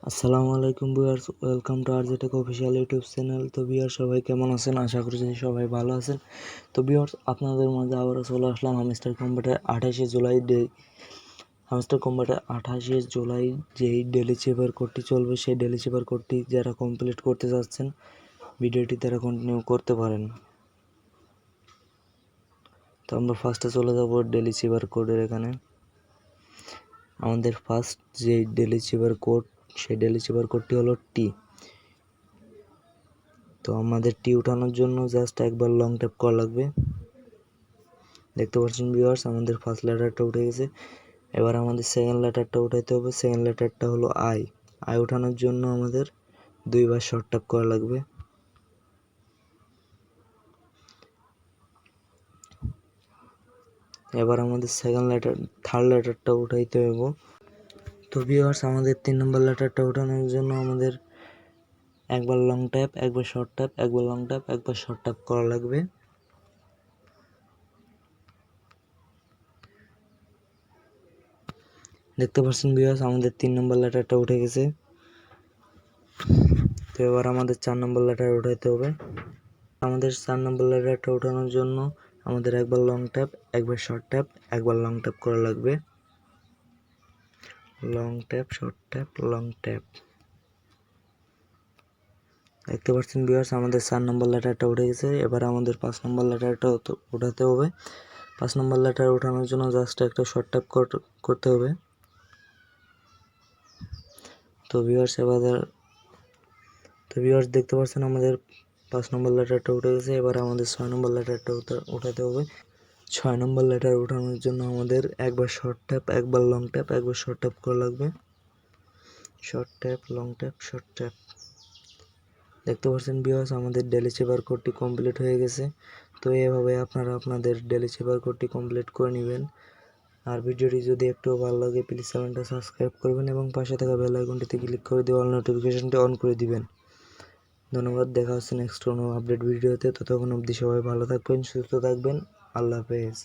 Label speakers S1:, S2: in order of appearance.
S1: আসসালামু আলাইকুম viewers, welcome to RJ Tech official YouTube channel. তো ভিউয়ার্স, সবাই কেমন আছেন? আশা করি যে সবাই ভালো আছেন। তো ভিউয়ার্স, আপনাদের মাঝে আবারও চলে আসলাম হামস্টার কম্বাটের 28শে জুলাই যেই ডেলি চেপার কোডটি চলবে, সেই ডেলি চেপার কোডটি যারা কমপ্লিট করতে যাচ্ছেন ভিডিওটি তারা কন্টিনিউ করতে পারেন। তো আমরা ফার্স্টে চলে যাব ডেলি চেপার কোডের এখানে। আমাদের ফার্স্ট যে ডেলি চেপার কোড, সেই ডেলি চেপার কোডটি হলো টি। তো আমাদের টি উঠানোর জন্য জাস্ট একবার লং ট্যাপ করা লাগবে। দেখতে পাচ্ছেন ভিউয়ার্স, আমাদের ফার্স্ট লেটারটা উঠে গেছে। এবার আমাদের সেকেন্ড লেটারটা উঠাইতে হবে। সেকেন্ড লেটারটা হলো আই। আই উঠানোর জন্য আমাদের দুইবার শর্ট ট্যাপ করা লাগবে। এবার আমাদের থার্ড লেটারটা উঠাইতে হবে। তো ভিউয়ার্স, আমাদের 3 নম্বর লেটারটা উঠানোর জন্য আমাদের একবার লং ট্যাপ, একবার শর্ট ট্যাপ, একবার লং ট্যাপ, একবার শর্ট ট্যাপ করা লাগবে। দেখতে পাচ্ছেন ভিউয়ার্স, আমাদের 3 নম্বর লেটারটা উঠে গেছে। তো এবার আমাদের 4 নম্বর লেটার উঠাইতে হবে। আমাদের 4 নম্বর লেটারটা উঠানোর জন্য আমাদের একবার লং ট্যাপ, একবার শর্ট ট্যাপ, একবার লং ট্যাপ করা লাগবে। Long tap, short tap, long tap. দেখতে পাচ্ছেন ভিউয়ার্স, আমাদের 4 নম্বর লেটারটা উঠে গেছে। এবার আমাদের 5 নম্বর লেটারটা উঠাতে হবে। 5 নম্বর লেটার উঠানোর জন্য জাস্ট একটা শর্ট ট্যাপ করতে হবে। তো ভিউয়ার্স দেখতে পাচ্ছেন আমাদের 5 নম্বর লেটারটা উঠে গেছে। এবার আমাদের 6 নম্বর লেটারটা উঠাতে হবে। 6 নম্বর লেটার উঠানোর জন্য আমাদের একবার শর্ট ট্যাপ, একবার লং ট্যাপ, একবার শর্ট ট্যাপ করা লাগবে। Short tap, long tap, short tap. দেখতে পাচ্ছেন ভিউয়ার্স, আমাদের ডেলি চেপার কোডটি কমপ্লিট হয়ে গেছে। তো এভাবে আপনারা আপনাদের ডেলি চেপার কোডটি কমপ্লিট করে নেবেন। আর ভিডিওটি যদি একটু ভালো লাগে প্লিজ চ্যানেলটা সাবস্ক্রাইব করবেন এবং পাশে থাকা বেল আইকনটিতে ক্লিক করে দিয়ে অল নোটিফিকেশনটি অন করে দিবেন। ধন্যবাদ। দেখা হচ্ছে নেক্সট কোনো আপডেট ভিডিওতে। ততক্ষণ অবধি সবাই ভালো থাকবেন, সুস্থ থাকবেন। আল্লাহ হাফেজ।